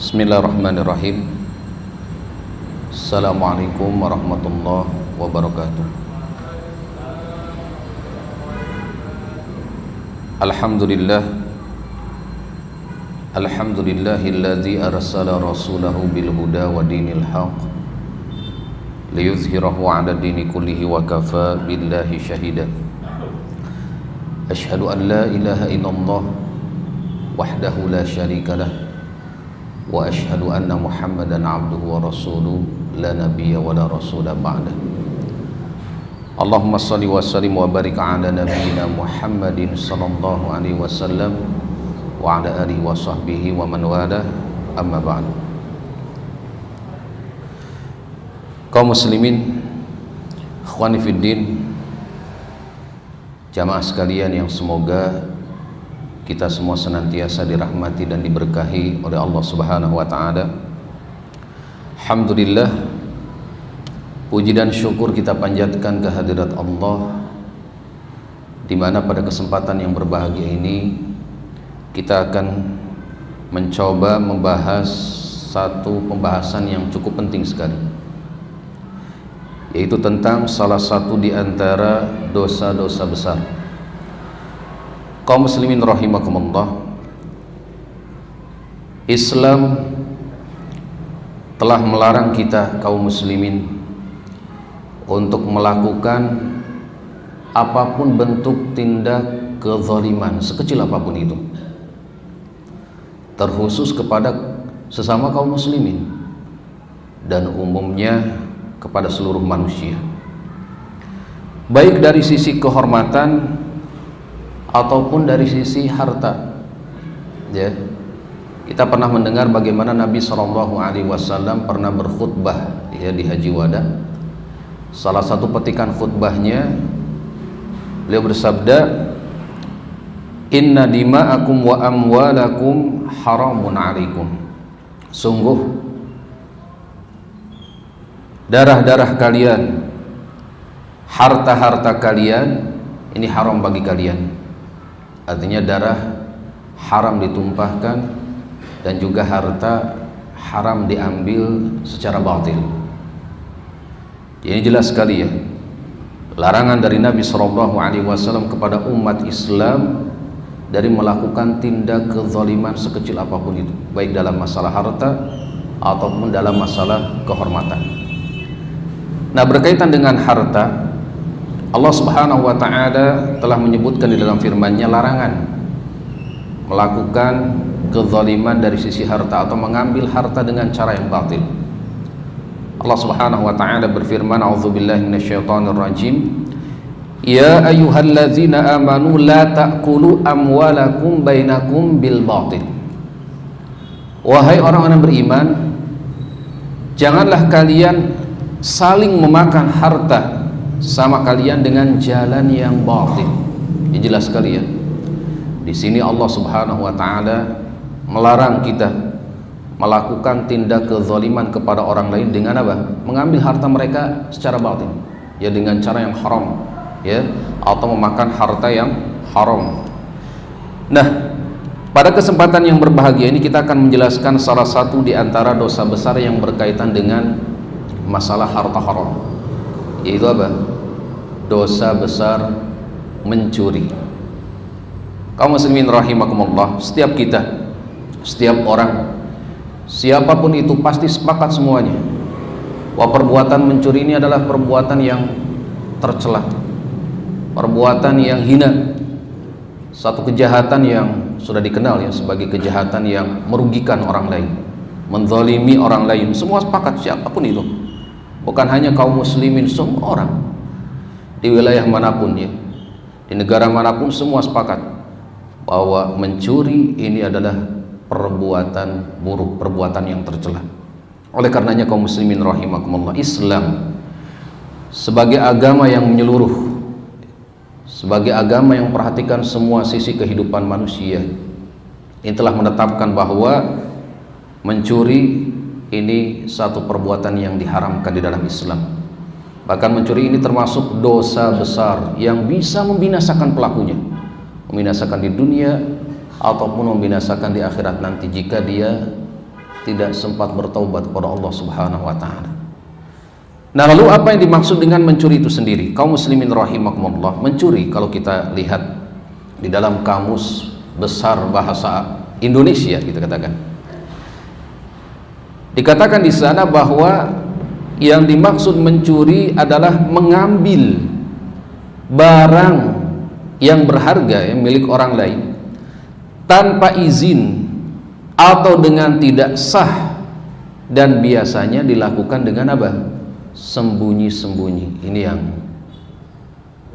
Bismillahirrahmanirrahim. Assalamualaikum warahmatullahi wabarakatuh. Alhamdulillahilladzi arsala rasulahu bil huda wa dinil haqq liyuzhirahu 'ala dini kullihi wa kafa billahi shahida. Asyhadu an la ilaha illallah wahdahu la syarikalah wa asyhadu anna Muhammadan abduhu wa rasuluhu la nabiyya wa la rasula ba'dah. Allahumma shalli wa sallim wa barik ala nabiyyina Muhammadin sallallahu alaihi wasallam wa ala alihi wa sahbihi wa man walah, amma ba'd. Kaum muslimin, ikhwani fiddin, jamaah sekalian yang semoga kita semua senantiasa dirahmati dan diberkahi oleh Allah Subhanahu wa taala. Alhamdulillah, puji dan syukur kita panjatkan kehadirat Allah, di mana pada kesempatan yang berbahagia ini kita akan mencoba membahas satu pembahasan yang cukup penting sekali, yaitu tentang salah satu di antara dosa-dosa besar. Kaum muslimin rahimakumullah, Islam telah melarang kita kaum muslimin untuk melakukan apapun bentuk tindak kezaliman, sekecil apapun itu, terkhusus kepada sesama kaum muslimin dan umumnya kepada seluruh manusia, baik dari sisi kehormatan ataupun dari sisi harta. Ya, kita pernah mendengar bagaimana Nabi SAW pernah berkhutbah ya di Haji Wada. Salah satu petikan khutbahnya, beliau bersabda, "Inna dima'akum wa amwalakum haramun 'alaikum." Sungguh darah-darah kalian, harta-harta kalian ini haram bagi kalian. Artinya darah haram ditumpahkan dan juga harta haram diambil secara batil. Ini jelas sekali ya, larangan dari Nabi SAW kepada umat Islam dari melakukan tindak kezaliman sekecil apapun itu, baik dalam masalah harta ataupun dalam masalah kehormatan. Nah, berkaitan dengan harta, Allah Subhanahu wa taala telah menyebutkan di dalam firman-Nya larangan melakukan kezaliman dari sisi harta atau mengambil harta dengan cara yang batil. Allah Subhanahu wa taala berfirman, "A'udzubillahi minasyaitonir rajim. Ya ayyuhalladzina amanu la ta'kulu amwalakum bainakum bil batil." Wahai orang-orang beriman, janganlah kalian saling memakan harta sama kalian dengan jalan yang batil. Ini jelas sekali ya. Di sini Allah Subhanahu wa taala melarang kita melakukan tindak kezaliman kepada orang lain dengan apa? Mengambil harta mereka secara batil, ya dengan cara yang haram, ya, atau memakan harta yang haram. Nah, pada kesempatan yang berbahagia ini kita akan menjelaskan salah satu di antara dosa besar yang berkaitan dengan masalah harta haram, yaitu apa? Dosa besar mencuri. Kaum muslimin rahimakumullah, setiap kita, setiap orang, siapapun itu pasti sepakat semuanya bahwa perbuatan mencuri ini adalah perbuatan yang tercela, perbuatan yang hina, satu kejahatan yang sudah dikenal ya sebagai kejahatan yang merugikan orang lain, menzalimi orang lain. Semua sepakat, siapapun itu, bukan hanya kaum muslimin, semua orang di wilayah manapun ya, di negara manapun, semua sepakat bahwa mencuri ini adalah perbuatan buruk, perbuatan yang tercela. Oleh karenanya kaum muslimin rahimakumullah, Islam sebagai agama yang menyeluruh, sebagai agama yang memperhatikan semua sisi kehidupan manusia, ini telah menetapkan bahwa mencuri ini satu perbuatan yang diharamkan di dalam Islam. Bahkan mencuri ini termasuk dosa besar yang bisa membinasakan pelakunya, membinasakan di dunia ataupun membinasakan di akhirat nanti jika dia tidak sempat bertaubat kepada Allah Subhanahu wa taala. Nah, lalu apa yang dimaksud dengan mencuri itu sendiri? Kaum muslimin rahimakumullah, mencuri kalau kita lihat di dalam kamus besar bahasa Indonesia, kita katakan, dikatakan di sana bahwa yang dimaksud mencuri adalah mengambil barang yang berharga yang milik orang lain tanpa izin atau dengan tidak sah, dan biasanya dilakukan dengan apa? Sembunyi-sembunyi. Ini yang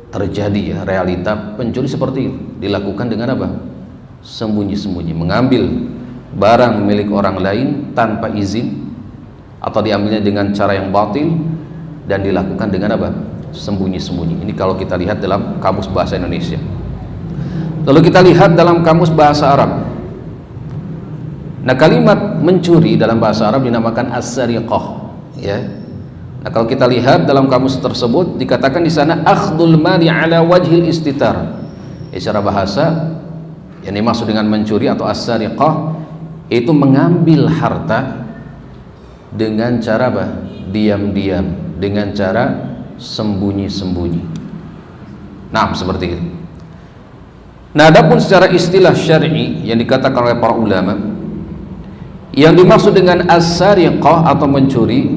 terjadi ya, realita pencuri seperti itu, dilakukan dengan apa? Sembunyi-sembunyi, mengambil barang milik orang lain tanpa izin atau diambilnya dengan cara yang batil dan dilakukan dengan apa? Sembunyi-sembunyi. Ini kalau kita lihat dalam kamus bahasa Indonesia. Lalu kita lihat dalam kamus bahasa Arab. Nah, kalimat mencuri dalam bahasa Arab dinamakan as-sariqah, ya. Nah, kalau kita lihat dalam kamus tersebut dikatakan di sana akhdul mali ala wajhil istitar. Secara bahasa yang dimaksud dengan mencuri atau as-sariqah itu mengambil harta dengan cara apa? Diam-diam, dengan cara sembunyi-sembunyi. Nah, seperti itu. Nah, adapun secara istilah syar'i yang dikatakan oleh para ulama, yang dimaksud dengan as-sariqah atau mencuri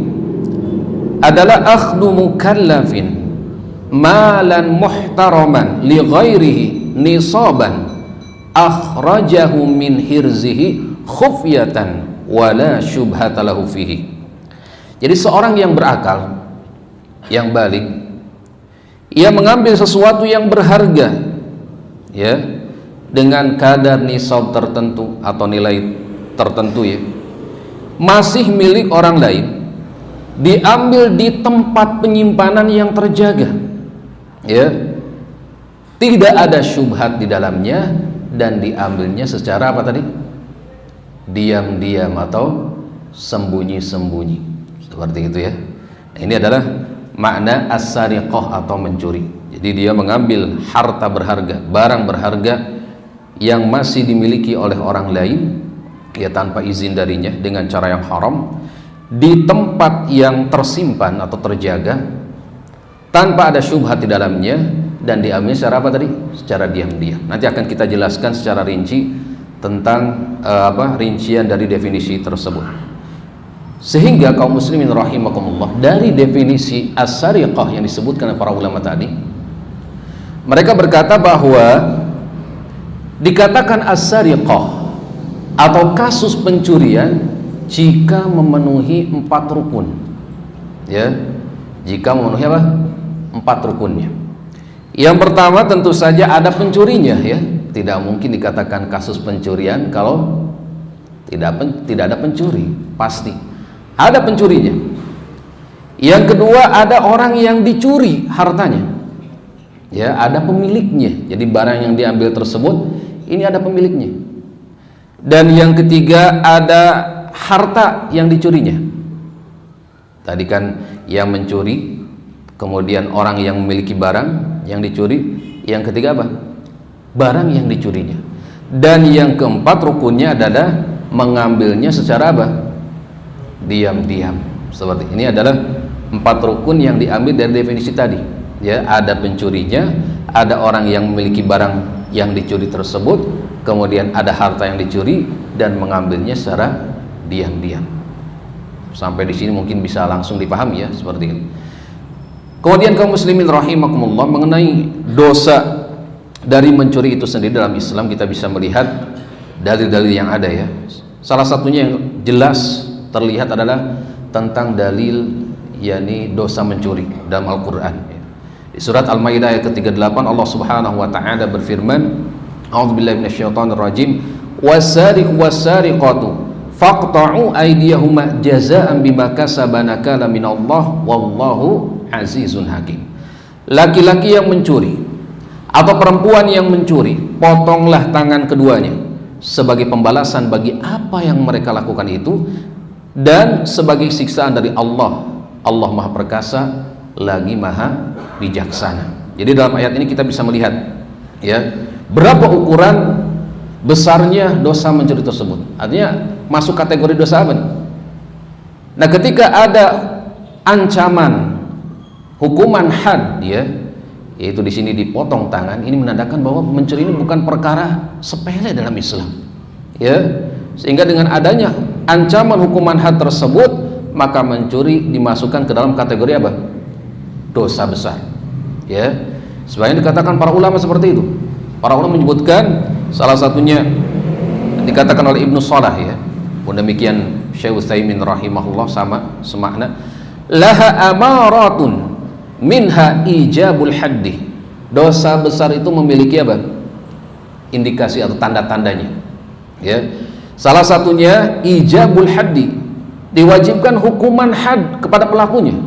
adalah akhdhu mukallafin malan muhtaraman li ghairihi nisaban akhrajahu min hirzihi khufyatan wala syubhata lahu fihi. Jadi seorang yang berakal, yang balik, ia mengambil sesuatu yang berharga, ya, dengan kadar nisab tertentu atau nilai tertentu, ya, masih milik orang lain, diambil di tempat penyimpanan yang terjaga, ya, tidak ada syubhat di dalamnya, dan diambilnya secara apa tadi? Diam-diam atau sembunyi-sembunyi, seperti itu, ya. Nah, ini adalah makna as-sariqah atau mencuri. Jadi dia mengambil harta berharga, barang berharga yang masih dimiliki oleh orang lain, ya, tanpa izin darinya dengan cara yang haram, di tempat yang tersimpan atau terjaga tanpa ada syubhat di dalamnya, dan diambil secara apa tadi? Secara diam-diam. Nanti akan kita jelaskan secara rinci tentang rincian dari definisi tersebut. Sehingga kaum muslimin rahimakumullah, dari definisi as-sariqah yang disebutkan oleh para ulama tadi, mereka berkata bahwa dikatakan as-sariqah atau kasus pencurian jika memenuhi 4 rukun, ya, jika memenuhi apa? 4 rukunnya. Yang pertama tentu saja ada pencurinya, ya. Tidak mungkin dikatakan kasus pencurian kalau tidak ada pencuri, pasti ada pencurinya. Yang kedua, ada orang yang dicuri hartanya, ya, ada pemiliknya. Jadi barang yang diambil tersebut ini ada pemiliknya. Dan yang ketiga, ada harta yang dicurinya. Tadi kan yang mencuri, kemudian orang yang memiliki barang yang dicuri. Yang ketiga apa? Barang yang dicurinya. Dan yang keempat rukunnya adalah mengambilnya secara apa? Diam-diam. Seperti ini adalah 4 rukun yang diambil dari definisi tadi, ya. Ada pencurinya, ada orang yang memiliki barang yang dicuri tersebut, kemudian ada harta yang dicuri, dan mengambilnya secara diam-diam. Sampai di sini mungkin bisa langsung dipahami, ya, seperti ini. Kemudian kaum muslimin rahimakumullah, mengenai dosa dari mencuri itu sendiri dalam Islam kita bisa melihat dalil-dalil yang ada, ya. Salah satunya yang jelas terlihat adalah tentang dalil, yakni dosa mencuri dalam Al-Quran. Di surat Al-Maidah ayat ke-38 Allah Subhanahu wa taala berfirman, A'udzubillahi minasyaitonirrajim, wasariq wasariqatu faqta'u aydiyahuma jazaa'an bima kasaba nakalan minallah wallahu azizun hakim. Laki-laki yang mencuri atau perempuan yang mencuri, potonglah tangan keduanya sebagai pembalasan bagi apa yang mereka lakukan itu, dan sebagai siksaan dari Allah. Allah Maha Perkasa lagi Maha Bijaksana. Jadi dalam ayat ini kita bisa melihat, ya, berapa ukuran besarnya dosa mencuri tersebut. Artinya masuk kategori dosa apa nih? Nah, ketika ada ancaman hukuman had, ya, yaitu di sini dipotong tangan, ini menandakan bahwa mencuri ini bukan perkara sepele dalam Islam, ya. Sehingga dengan adanya ancaman hukuman had tersebut, maka mencuri dimasukkan ke dalam kategori apa? Dosa besar, ya. Sebenarnya dikatakan para ulama seperti itu. Para ulama menyebutkan salah satunya dikatakan oleh Ibnu Shalah, ya. Pun demikian Syekh Utsaimin rahimahullah sama semakna, laha amaratun minha ijabul haddi. Dosa besar itu memiliki apa? Indikasi atau tanda-tandanya, ya. Salah satunya ijabul haddi, diwajibkan hukuman had kepada pelakunya,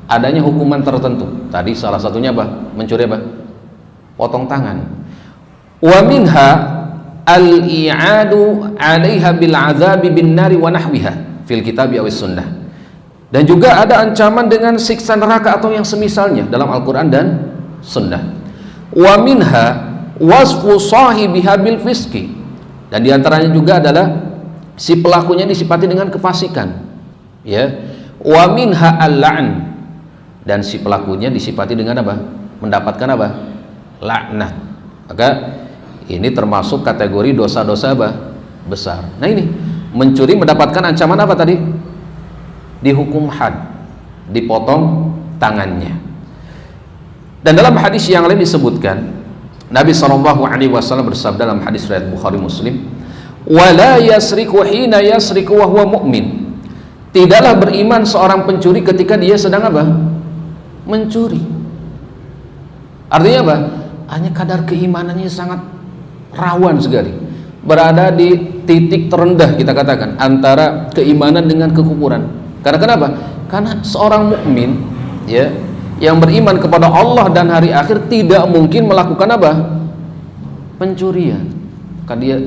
adanya hukuman tertentu. Tadi salah satunya apa? Mencuri apa? Potong tangan. Wa minha al-i'adu 'alaiha bil 'adzabi bin nari wa nahwiha fil kitabi aw sunnah. Dan juga ada ancaman dengan siksa neraka atau yang semisalnya dalam Al-Qur'an dan sunnah. Wa minha wasfu sahibiha bil fiski. Dan diantaranya juga adalah si pelakunya disifati dengan kefasikan, ya. Wa minha al-la'n, dan si pelakunya disifati dengan apa? Mendapatkan apa? Laknat. Maka ini termasuk kategori dosa-dosa apa? Besar. Nah, ini mencuri mendapatkan ancaman apa tadi? Dihukum had, dipotong tangannya. Dan dalam hadis yang lain disebutkan Nabi SAW bersabda dalam hadis riwayat Bukhari Muslim, wala yasriku hina yasriku wa huwa mu'min. Tidaklah beriman seorang pencuri ketika dia sedang apa? Mencuri. Artinya apa? Hanya kadar keimanannya sangat rawan sekali, berada di titik terendah, kita katakan, antara keimanan dengan kekufuran. Karena kenapa? Karena seorang mukmin, ya, yang beriman kepada Allah dan hari akhir tidak mungkin melakukan apa? Pencurian. Karena dia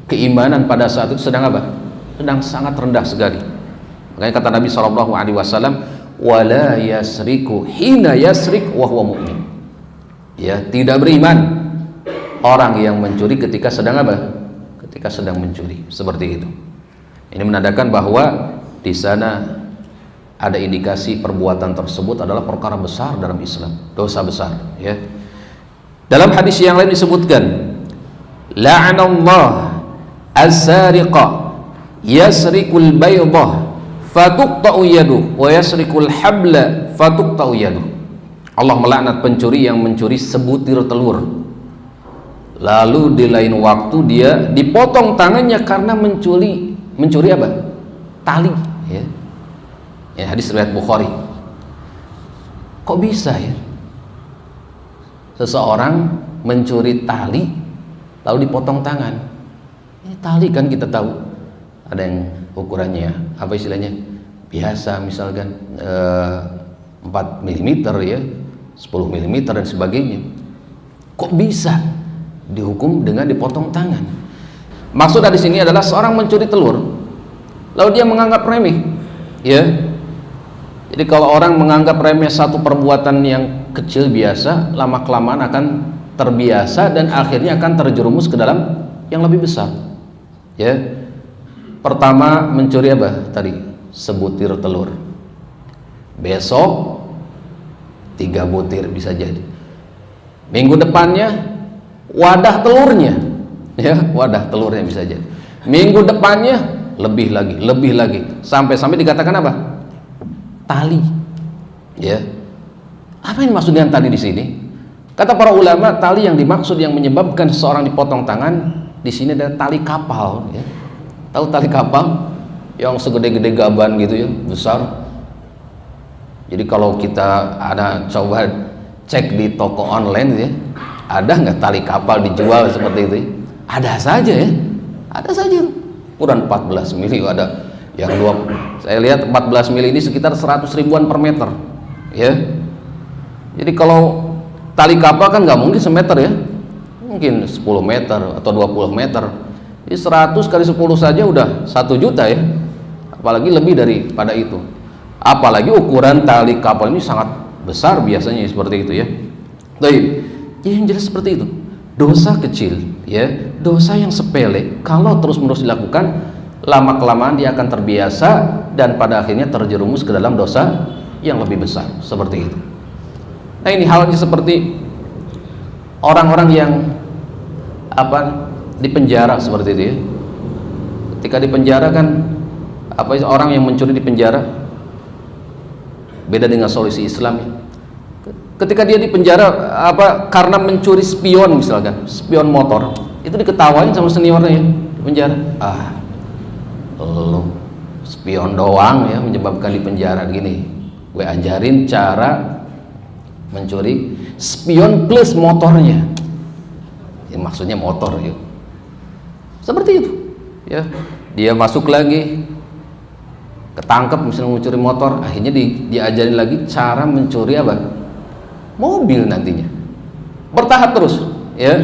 keimanan pada saat itu sedang apa? Sedang sangat rendah sekali. Makanya kata Nabi SAW, wala yasriku hina yasrik wa huwa mu'min. Ya, tidak beriman orang yang mencuri ketika sedang apa? Ketika sedang mencuri. Seperti itu. Ini menandakan bahwa di sana ada indikasi perbuatan tersebut adalah perkara besar dalam Islam, dosa besar, ya. Dalam hadis yang lain disebutkan, la'anallah as-sariqa yasrikul baydah fatuqta'u yaduh wa yasrikul habla fatuqta'u yaduh. Allah melaknat pencuri yang mencuri sebutir telur, lalu di lain waktu dia dipotong tangannya karena mencuri apa? Tali, ya. Ya, hadis riwayat Bukhari. Kok bisa, ya? Seseorang mencuri tali lalu dipotong tangan. Ini tali kan kita tahu ada yang ukurannya apa istilahnya? Biasa, misalkan 4 mm, ya, 10 mm dan sebagainya. Kok bisa dihukum dengan dipotong tangan? Maksud dari sini adalah seorang mencuri telur lalu dia menganggap remeh, ya. Jadi kalau orang menganggap remeh satu perbuatan yang kecil biasa, lama-kelamaan akan terbiasa dan akhirnya akan terjerumus ke dalam yang lebih besar, ya. Pertama mencuri apa tadi? Sebutir telur. Besok 3 butir bisa jadi. Minggu depannya wadah telurnya, ya, wadah telurnya bisa jadi. Minggu depannya lebih lagi, sampai dikatakan apa? Tali, ya. Apa yang dimaksud dengan tali di sini? Kata para ulama, tali yang dimaksud yang menyebabkan seseorang dipotong tangan di sini adalah tali kapal, ya. Tahu tali kapal yang segede-gede gaban gitu, ya, besar. Jadi kalau kita ada coba cek di toko online, ya, ada nggak tali kapal dijual seperti itu? Ada saja, ya, ada saja. Ukuran 14 mili ada. Yang saya lihat 14 mili ini sekitar 100 ribuan per meter, ya. Jadi kalau tali kapal kan nggak mungkin semeter, ya, mungkin 10 meter atau 20 meter. Jadi 100 kali 10 saja udah 1 juta, ya, apalagi lebih daripada itu. Apalagi ukuran tali kapal ini sangat besar biasanya, seperti itu, ya. Baik, yang jelas seperti itu. Dosa kecil, ya, dosa yang sepele kalau terus-menerus dilakukan, lama-kelamaan dia akan terbiasa dan pada akhirnya terjerumus ke dalam dosa yang lebih besar, seperti itu. Nah, ini halnya seperti orang-orang yang di penjara seperti itu ya. Ketika di penjara kan orang yang mencuri di penjara beda dengan solusi Islam ya. Ketika dia di penjara karena mencuri spion, misalkan spion motor, itu diketawain sama seniornya ya di penjara. Lu spion doang ya menyebabkan di penjara gini. Gue ajarin cara mencuri spion plus motornya. Ya, maksudnya motor ya. Seperti itu. Ya, dia masuk lagi, ketangkep misalnya mencuri motor, akhirnya diajarin lagi cara mencuri mobil nantinya. Bertahap terus, ya.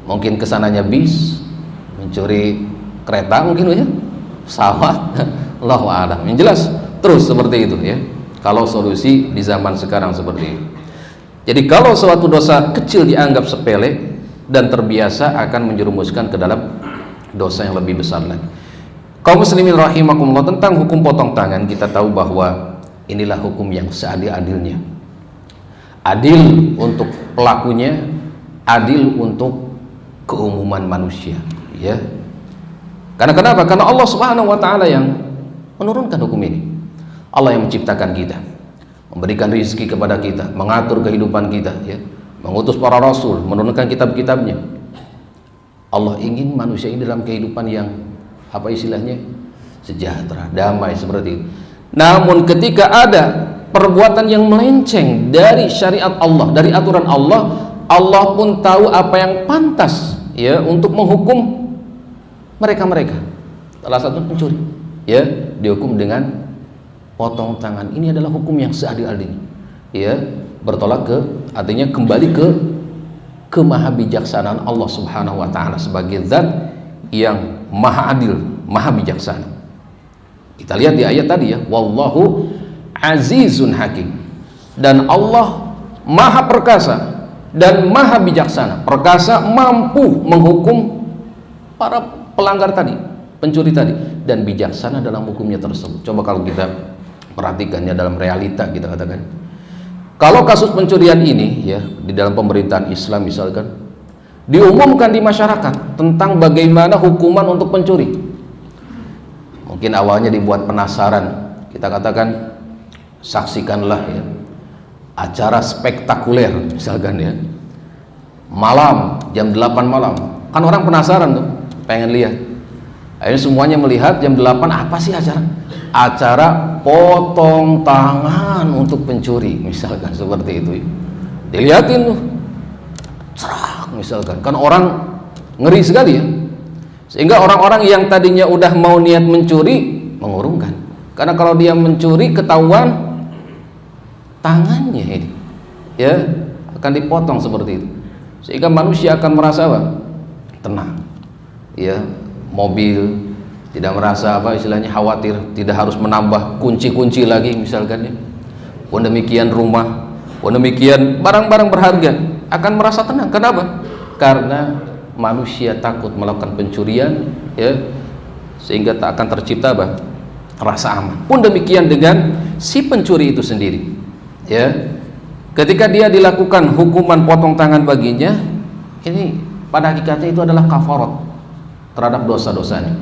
Mungkin kesananya bis, mencuri kereta mungkin ya, pesawat, Allahu a'lam. Yang jelas terus seperti itu ya. Kalau solusi di zaman sekarang seperti itu. Jadi kalau suatu dosa kecil dianggap sepele dan terbiasa akan menjerumuskan ke dalam dosa yang lebih besar lagi. Kaum muslimin rahimakumullah, tentang hukum potong tangan kita tahu bahwa inilah hukum yang seadil-adilnya. Adil untuk pelakunya, adil untuk keumuman manusia, ya. Karena kenapa? Karena Allah Subhanahu wa taala yang menurunkan hukum ini. Allah yang menciptakan kita, memberikan rezeki kepada kita, mengatur kehidupan kita, ya. Mengutus para rasul, menurunkan kitab-kitabnya. Allah ingin manusia ini dalam kehidupan yang sejahtera, damai seperti itu. Namun ketika ada perbuatan yang melenceng dari syariat Allah, dari aturan Allah, Allah pun tahu apa yang pantas ya untuk menghukum mereka. Salah satu pencuri ya dihukum dengan potong tangan. Ini adalah hukum yang seadil-adilnya. Ya, bertolak artinya kembali ke maha bijaksanaan Allah Subhanahu wa taala sebagai zat yang maha adil, maha bijaksana. Kita lihat di ayat tadi ya, wallahu azizun hakim. Dan Allah maha perkasa dan maha bijaksana. Perkasa, mampu menghukum para pelanggar tadi, pencuri tadi, dan bijaksana dalam hukumnya tersebut. Coba kalau kita perhatikannya dalam realita, kita katakan, kalau kasus pencurian ini ya di dalam pemerintahan Islam misalkan diumumkan di masyarakat tentang bagaimana hukuman untuk pencuri, mungkin awalnya dibuat penasaran, kita katakan saksikanlah ya acara spektakuler misalkan ya, malam jam 8 malam, kan orang penasaran tuh, pengen lihat. Akhirnya semuanya melihat jam 8 apa sih acara potong tangan untuk pencuri misalkan seperti itu. Dilihatin tuh cerak misalkan, kan orang ngeri sekali ya, sehingga orang-orang yang tadinya udah mau niat mencuri mengurungkan, karena kalau dia mencuri ketahuan tangannya ini ya akan dipotong seperti itu, sehingga manusia akan merasa tenang ya, mobil tidak merasa istilahnya khawatir, tidak harus menambah kunci-kunci lagi misalkan ya. Pun demikian rumah, pun demikian barang-barang berharga akan merasa tenang. Kenapa? Karena manusia takut melakukan pencurian ya, sehingga tak akan tercipta rasa aman. Pun demikian dengan si pencuri itu sendiri ya, ketika dia dilakukan hukuman potong tangan baginya, ini pada hakikatnya itu adalah kafarat terhadap dosa-dosanya,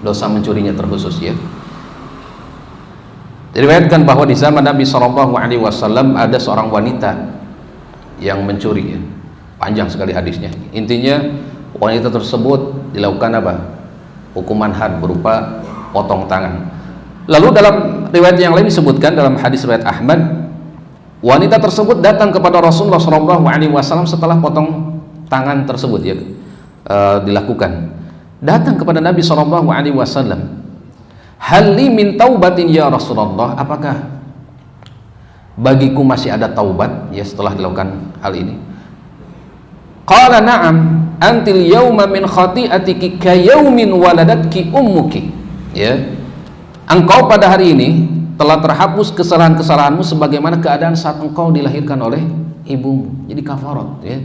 dosa mencurinya terkhusus ya. Diriwayatkan bahwa di zaman Nabi SAW ada seorang wanita yang mencuri ya. Panjang sekali hadisnya. Intinya wanita tersebut dilakukan hukuman had berupa potong tangan. Lalu dalam riwayat yang lain disebutkan dalam hadis riwayat Ahmad, wanita tersebut datang kepada Rasulullah SAW setelah potong tangan tersebut ya dilakukan. Datang kepada Nabi SAW, "Halli min taubatin ya Rasulullah, apakah bagiku masih ada taubat ya setelah dilakukan hal ini?" Qala na'am, antil yawma min khati'atiki ka yawmin waladatki ummuki. Ya, engkau pada hari ini telah terhapus kesalahan-kesalahanmu sebagaimana keadaan saat engkau dilahirkan oleh ibumu. Jadi kafarat ya.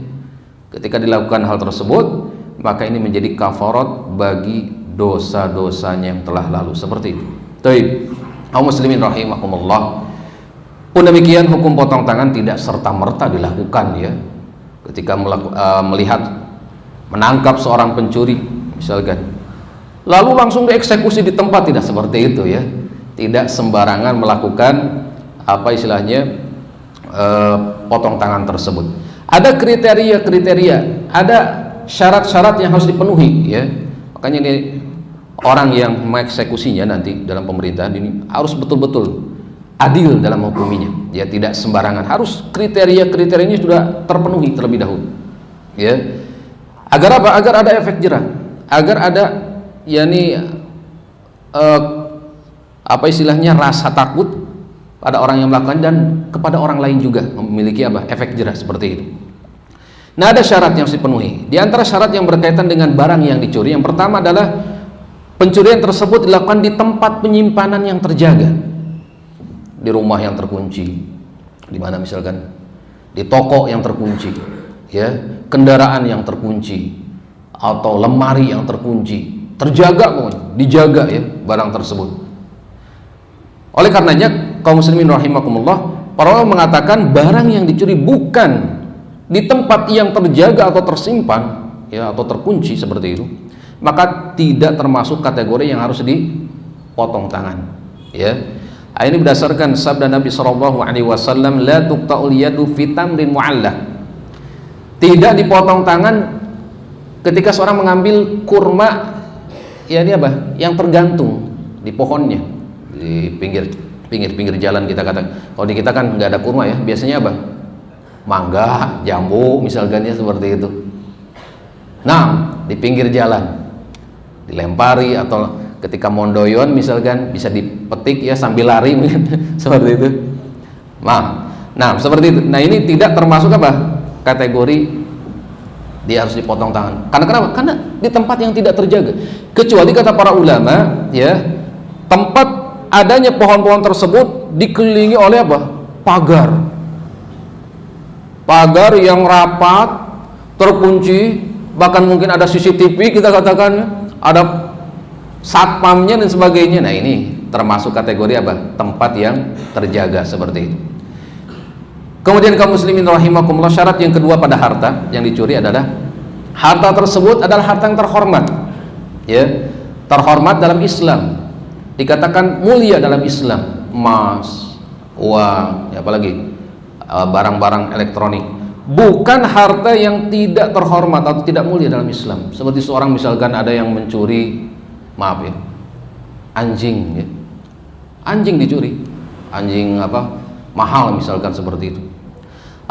Ketika dilakukan hal tersebut, maka ini menjadi kafarat bagi dosa-dosanya yang telah lalu, seperti itu. Baik, kaum muslimin rahimakumullah. Pun demikian, hukum potong tangan tidak serta-merta dilakukan ya. Ketika melihat menangkap seorang pencuri misalkan, lalu langsung dieksekusi di tempat, tidak seperti itu ya. Tidak sembarangan melakukan apa istilahnya potong tangan tersebut. Ada kriteria-kriteria, ada syarat-syarat yang harus dipenuhi ya. Makanya ini orang yang mengeksekusinya nanti dalam pemerintahan ini harus betul-betul adil dalam hukuminya ya, tidak sembarangan, harus kriteria-kriterianya sudah terpenuhi terlebih dahulu ya. Agar apa? Agar ada efek jerah, agar ada yakni apa istilahnya rasa takut pada orang yang melakukan dan kepada orang lain juga memiliki apa? Efek jerah seperti itu. Nah, ada syarat yang harus dipenuhi. Di antara syarat yang berkaitan dengan barang yang dicuri, yang pertama adalah pencurian tersebut dilakukan di tempat penyimpanan yang terjaga. Di rumah yang terkunci, di mana misalkan di toko yang terkunci ya, kendaraan yang terkunci atau lemari yang terkunci, terjaga pokoknya, dijaga ya barang tersebut. Oleh karenanya kaum muslimin rahimakumullah, para ulama mengatakan barang yang dicuri bukan di tempat yang terjaga atau tersimpan ya, atau terkunci seperti itu, maka tidak termasuk kategori yang harus dipotong tangan ya. Ini berdasarkan sabda Nabi SAW, la tuqta'ul yadu fi tamrin mu'allah. Tidak dipotong tangan ketika seorang mengambil kurma ya, ini apa? Yang tergantung di pohonnya, di pinggir jalan kita katakan. Kalau di kita kan nggak ada kurma ya, biasanya apa? Mangga, jambu misalkan ya, seperti itu. Nah, di pinggir jalan dilempari, atau ketika mondoyon misalkan bisa dipetik ya sambil lari seperti itu. Nah, seperti itu. Nah, ini tidak termasuk apa? Kategori dia harus dipotong tangan. Karena kenapa? Karena di tempat yang tidak terjaga. Kecuali kata para ulama ya, tempat adanya pohon-pohon tersebut dikelilingi oleh apa? Pagar. Pagar yang rapat, terkunci, bahkan mungkin ada CCTV kita katakan, ada satpamnya dan sebagainya. Nah, ini termasuk kategori apa? Tempat yang terjaga seperti itu. Kemudian kaum muslimin rahimakumullah, syarat yang kedua pada harta yang dicuri adalah harta tersebut adalah harta yang terhormat ya, terhormat dalam Islam, dikatakan mulia dalam Islam, emas, uang ya, apalagi barang-barang elektronik. Bukan harta yang tidak terhormat atau tidak mulia dalam Islam, seperti seorang misalkan ada yang mencuri, maaf ya, anjing ya, anjing dicuri, anjing apa mahal misalkan seperti itu.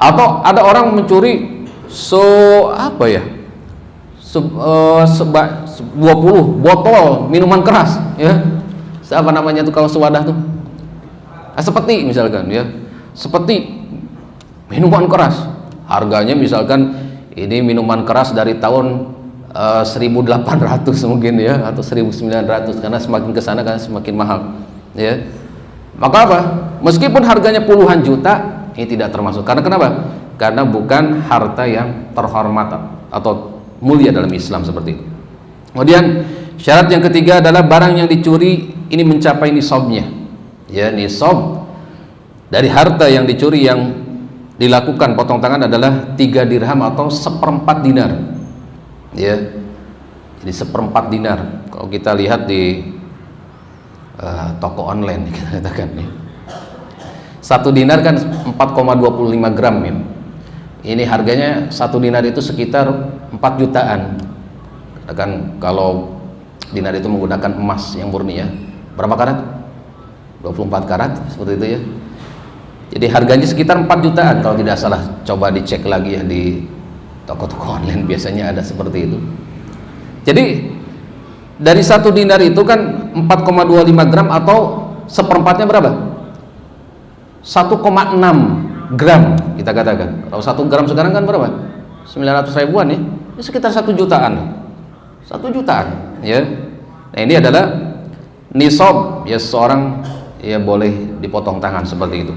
Atau ada orang mencuri 20 botol minuman keras ya, apa namanya tuh kalau sewadah tuh, sepeti misalkan ya, sepeti minuman keras, harganya misalkan ini minuman keras dari tahun 1800 mungkin ya, atau 1900, karena semakin kesana kan semakin mahal ya. Maka apa? Meskipun harganya puluhan juta, ini tidak termasuk. Karena kenapa? Karena bukan harta yang terhormat atau mulia dalam Islam seperti itu. Kemudian syarat yang ketiga adalah barang yang dicuri ini mencapai nisabnya ya. Nisab dari harta yang dicuri yang dilakukan potong tangan adalah 3 dirham atau 1/4 dinar ya. Jadi 1/4 dinar kalau kita lihat di toko online kita katakan ya. 1 dinar kan 4,25 gram ya. Ini harganya 1 dinar itu sekitar 4 jutaan. Katakan kalau dinar itu menggunakan emas yang murni ya, berapa karat? 24 karat seperti itu ya. Jadi harganya sekitar 4 jutaan kalau tidak salah. Coba dicek lagi ya di toko-toko online, biasanya ada seperti itu. Jadi dari 1 dinar itu kan 4,25 gram atau 1/4-nya berapa? 1,6 gram kita katakan. Kalau 1 gram sekarang kan berapa? 900 ribuan ya. Ini sekitar 1 jutaan. 1 jutaan ya. Nah, ini adalah nisab ya, seorang ya boleh dipotong tangan seperti itu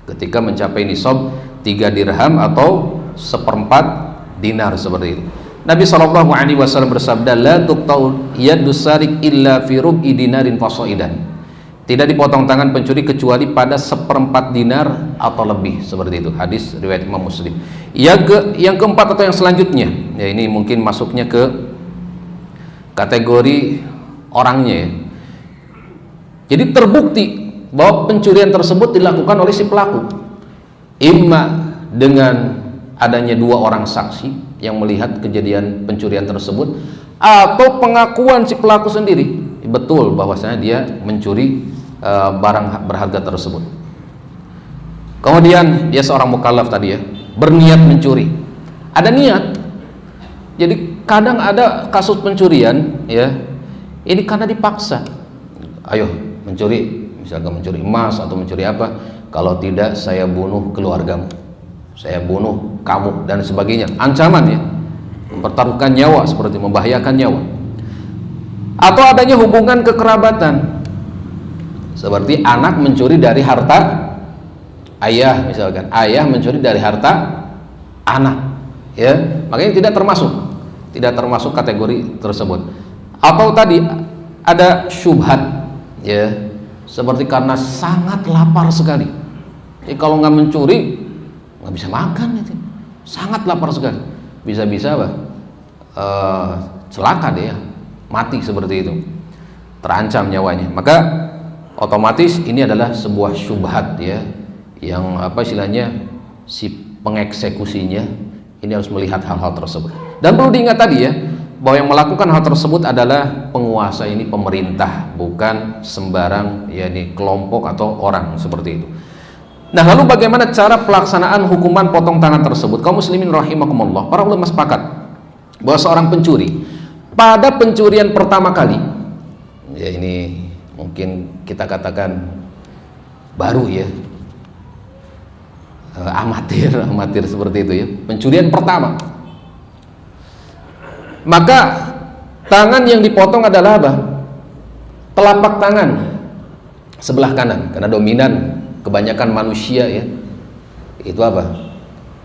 ketika mencapai nisab 3 dirham atau 1/4 dinar seperti itu. Nabi SAW bersabda, la tuqta'u yadus sarik illa fi rub'i dinarin fasaidan. Tidak dipotong tangan pencuri kecuali pada 1/4 dinar atau lebih, seperti itu. Hadis riwayat Imam Muslim. Yang keempat atau yang selanjutnya, ya ini mungkin masuknya ke kategori orangnya ya. Jadi terbukti bahwa pencurian tersebut dilakukan oleh si pelaku, imma dengan adanya 2 orang saksi yang melihat kejadian pencurian tersebut, atau pengakuan si pelaku sendiri betul bahwasanya dia mencuri barang berharga tersebut. Kemudian dia seorang mukallaf tadi ya, berniat mencuri, ada niat. Jadi kadang ada kasus pencurian ya, ini karena dipaksa, ayo mencuri, misalkan mencuri emas atau mencuri apa, kalau tidak saya bunuh keluargamu, saya bunuh kamu, dan sebagainya, ancaman ya, mempertaruhkan nyawa, seperti membahayakan nyawa. Atau adanya hubungan kekerabatan, seperti anak mencuri dari harta ayah, misalkan ayah mencuri dari harta anak ya, makanya tidak termasuk kategori tersebut. Atau tadi ada syubhat ya, seperti karena sangat lapar sekali, jadi kalau nggak mencuri nggak bisa makan itu, sangat lapar sekali, bisa-bisa apa celaka dia, mati seperti itu, terancam nyawanya. Maka otomatis ini adalah sebuah syubhat ya, yang apa istilahnya, si pengeksekusinya ini harus melihat hal-hal tersebut. Dan perlu diingat tadi ya, bahwa yang melakukan hal tersebut adalah penguasa, ini pemerintah, bukan sembarang yakni kelompok atau orang seperti itu. Nah, lalu bagaimana cara pelaksanaan hukuman potong tangan tersebut? Kaum muslimin rahimakumullah, para ulama sepakat bahwa seorang pencuri pada pencurian pertama kali, ya ini mungkin kita katakan baru ya, amatir seperti itu ya, pencurian pertama, maka tangan yang dipotong adalah apa? Telapak tangan sebelah kanan, karena dominan kebanyakan manusia ya itu apa,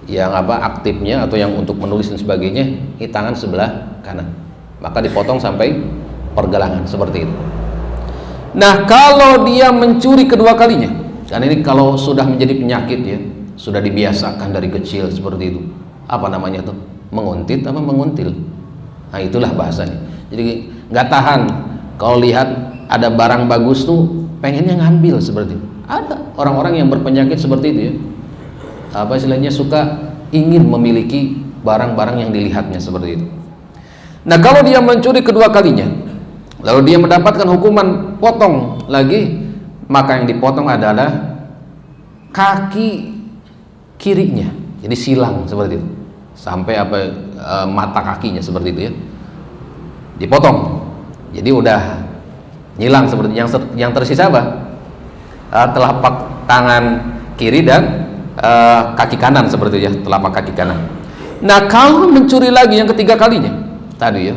yang apa aktifnya atau yang untuk menulis dan sebagainya ini tangan sebelah kanan, maka dipotong sampai pergelangan seperti itu. Nah, kalau dia mencuri kedua kalinya, karena ini kalau sudah menjadi penyakit ya, sudah dibiasakan dari kecil seperti itu, apa namanya tuh, menguntit apa menguntil, nah itulah bahasanya. Jadi nggak tahan kalau lihat ada barang bagus tuh pengennya ngambil seperti itu. Ada orang-orang yang berpenyakit seperti itu ya, apa istilahnya, suka ingin memiliki barang-barang yang dilihatnya seperti itu. Nah, kalau dia mencuri kedua kalinya lalu dia mendapatkan hukuman potong lagi, maka yang dipotong adalah kaki kirinya, jadi silang seperti itu, sampai apa mata kakinya seperti itu ya, dipotong. Jadi udah nyilang seperti yang tersisa apa? Telapak tangan kiri dan kaki kanan seperti itu ya, telapak kaki kanan. Nah, kalau mencuri lagi yang ketiga kalinya tadi ya,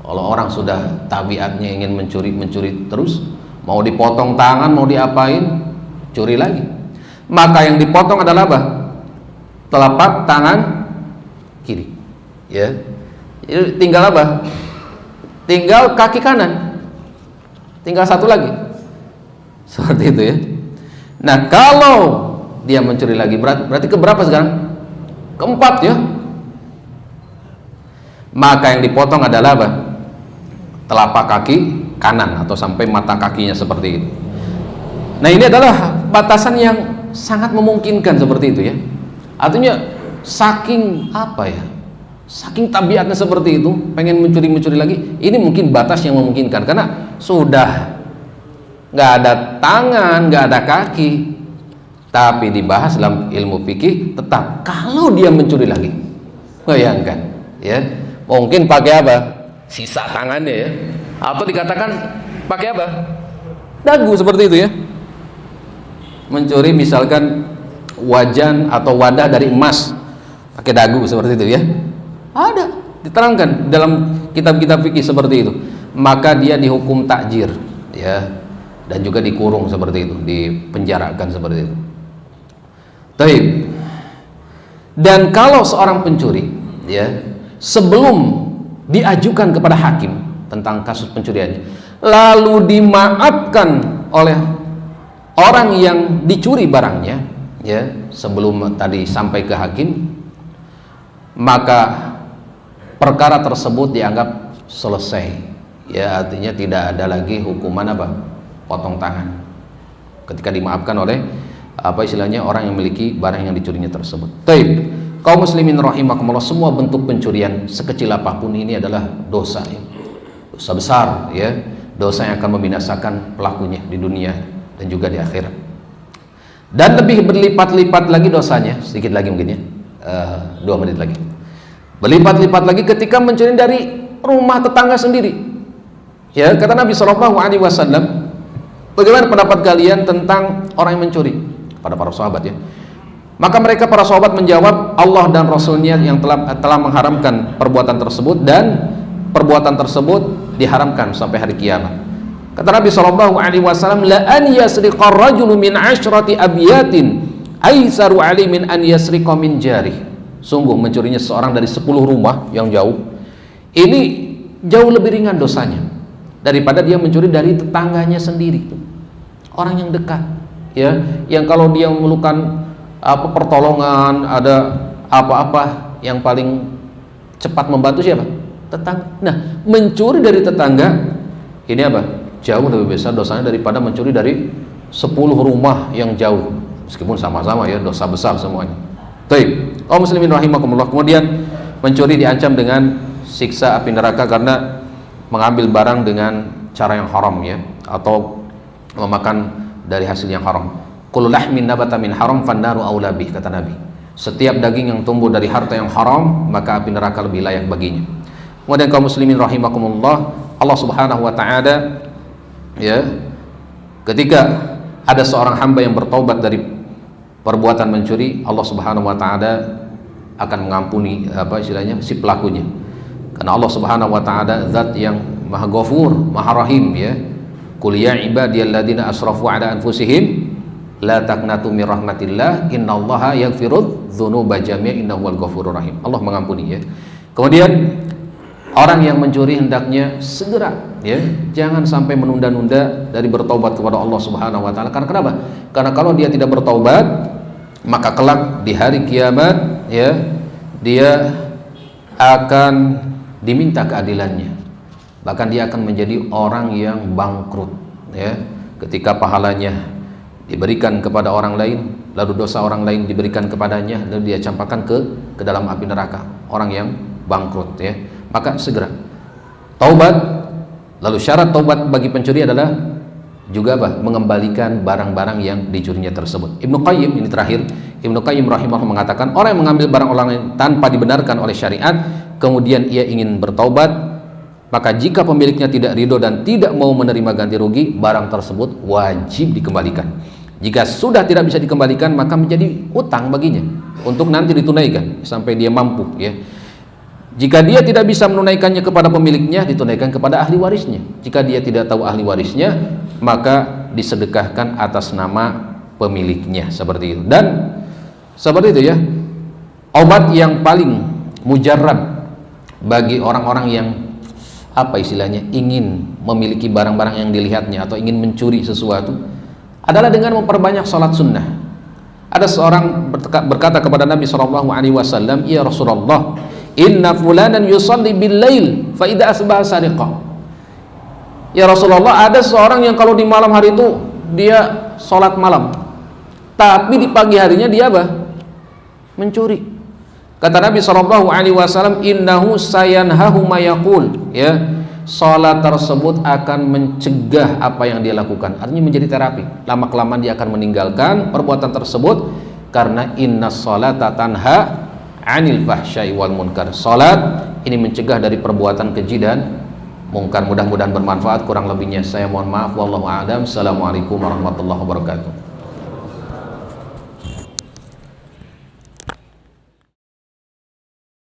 kalau orang sudah tabiatnya ingin mencuri terus, mau dipotong tangan, mau diapain, curi lagi, maka yang dipotong adalah apa? Telapak tangan kiri ya. Jadi tinggal apa? Tinggal kaki kanan, tinggal satu lagi seperti itu ya. Nah, kalau dia mencuri lagi berarti keberapa sekarang? Keempat ya. Maka yang dipotong adalah apa? Telapak kaki kanan atau sampai mata kakinya seperti itu. Nah, ini adalah batasan yang sangat memungkinkan seperti itu ya. Artinya saking apa ya, saking tabiatnya seperti itu, pengen mencuri lagi, ini mungkin batas yang memungkinkan, karena sudah nggak ada tangan, nggak ada kaki. Tapi dibahas dalam ilmu fikih, tetap kalau dia mencuri lagi, bayangkan ya, mungkin pakai apa? Sisa tangannya ya, atau dikatakan pakai apa? Dagu seperti itu ya. Mencuri misalkan wajan atau wadah dari emas, pakai dagu seperti itu ya. Ada diterangkan dalam kitab-kitab fikih seperti itu. Maka dia dihukum takjir ya, dan juga dikurung seperti itu, dipenjarakan seperti itu. Taib. Dan kalau seorang pencuri ya sebelum diajukan kepada hakim tentang kasus pencuriannya, lalu dimaafkan oleh orang yang dicuri barangnya, ya, sebelum tadi sampai ke hakim, maka perkara tersebut dianggap selesai, ya, artinya tidak ada lagi hukuman apa, potong tangan, ketika dimaafkan oleh istilahnya orang yang memiliki barang yang dicurinya tersebut. Taib, kaum muslimin rahimakumullah, semua bentuk pencurian sekecil apapun ini adalah dosa, ya, dosa besar, ya, dosa yang akan membinasakan pelakunya di dunia dan juga di akhirat, dan lebih berlipat-lipat lagi dosanya, sedikit lagi mungkin ya, 2 menit lagi, berlipat-lipat lagi ketika mencuri dari rumah tetangga sendiri. Ya, kata Nabi SAW, bagaimana pendapat kalian tentang orang yang mencuri? Pada para sahabat, ya. Maka mereka para sahabat menjawab, Allah dan Rasulnya yang telah mengharamkan perbuatan tersebut, dan perbuatan tersebut diharamkan sampai hari kiamat. Kata Nabi SAW, la an yasriqa rajulu min 'ashrati abyatin aisaru 'alaihi min an yasriqa min jari. Sungguh mencurinya seorang dari 10 rumah yang jauh, ini jauh lebih ringan dosanya daripada dia mencuri dari tetangganya sendiri, orang yang dekat, ya, yang kalau dia memerlukan pertolongan, ada apa-apa, yang paling cepat membantu siapa? Tetangga. Nah, mencuri dari tetangga ini apa? Jauh lebih besar dosanya daripada mencuri dari 10 rumah yang jauh, meskipun sama-sama ya dosa besar semuanya. Baik, kaum muslimin rahimakumullah, kemudian mencuri diancam dengan siksa api neraka karena mengambil barang dengan cara yang haram, ya, atau memakan dari hasil yang haram. Kullu lahmin nabata min haram fannaru aula bih, kata Nabi. Setiap daging yang tumbuh dari harta yang haram, maka api neraka lebih layak baginya. Kemudian kaum muslimin rahimakumullah, Allah Subhanahu wa taala, ya, ketika ada seorang hamba yang bertaubat dari perbuatan mencuri, Allah Subhanahu wa taala akan mengampuni istilahnya si pelakunya. Karena Allah Subhanahu wa taala zat yang Maha Ghafur, Maha Rahim, ya. Qul ya ibadiyalladzina asrafu ala anfusihim la taqnatu mir rahmatillah innallaha yaghfirudz dzunuba jami'a innahu wal ghafurur rahim. Allah mengampuni, ya. Kemudian orang yang mencuri hendaknya segera, ya, jangan sampai menunda-nunda dari bertobat kepada Allah Subhanahu wa taala. Karena kenapa? Karena kalau dia tidak bertaubat, maka kelak di hari kiamat, ya, dia akan diminta keadilannya. Bahkan dia akan menjadi orang yang bangkrut, ya, ketika pahalanya diberikan kepada orang lain, lalu dosa orang lain diberikan kepadanya, lalu dia campakkan ke dalam api neraka. Orang yang bangkrut, ya. Maka segera taubat. Lalu syarat taubat bagi pencuri adalah juga mengembalikan barang-barang yang dicurinya tersebut. Ibnu Qayyim, ini terakhir, Ibnu Qayyim rahimahullah mengatakan, orang yang mengambil barang orang lain tanpa dibenarkan oleh syariat, kemudian ia ingin bertaubat, maka jika pemiliknya tidak ridho dan tidak mau menerima ganti rugi, barang tersebut wajib dikembalikan. Jika sudah tidak bisa dikembalikan, maka menjadi utang baginya untuk nanti ditunaikan sampai dia mampu, ya. Jika dia tidak bisa menunaikannya kepada pemiliknya, ditunaikan kepada ahli warisnya. Jika dia tidak tahu ahli warisnya, maka disedekahkan atas nama pemiliknya, seperti itu. Dan seperti itu, ya, obat yang paling mujarab bagi orang-orang yang istilahnya ingin memiliki barang-barang yang dilihatnya atau ingin mencuri sesuatu adalah dengan memperbanyak salat sunnah. Ada seorang berkata kepada Nabi SAW, ya Rasulullah, inna fulanan yusalli bil lail fa idza asbaha sariqah. Ya Rasulullah, ada seorang yang kalau di malam hari itu dia sholat malam, tapi di pagi harinya dia mencuri. Kata Nabi SAW, innahu sayanhahu ma yaqul, ya, sholat tersebut akan mencegah apa yang dia lakukan, artinya menjadi terapi. Lama-kelamaan dia akan meninggalkan perbuatan tersebut, karena inna sholata tanha anil fahsyai wal munkar. Salat ini mencegah dari perbuatan keji dan mungkar. Mudah-mudahan bermanfaat. Kurang lebihnya saya mohon maaf. Wallahu a'lam. Assalamualaikum warahmatullahi wabarakatuh.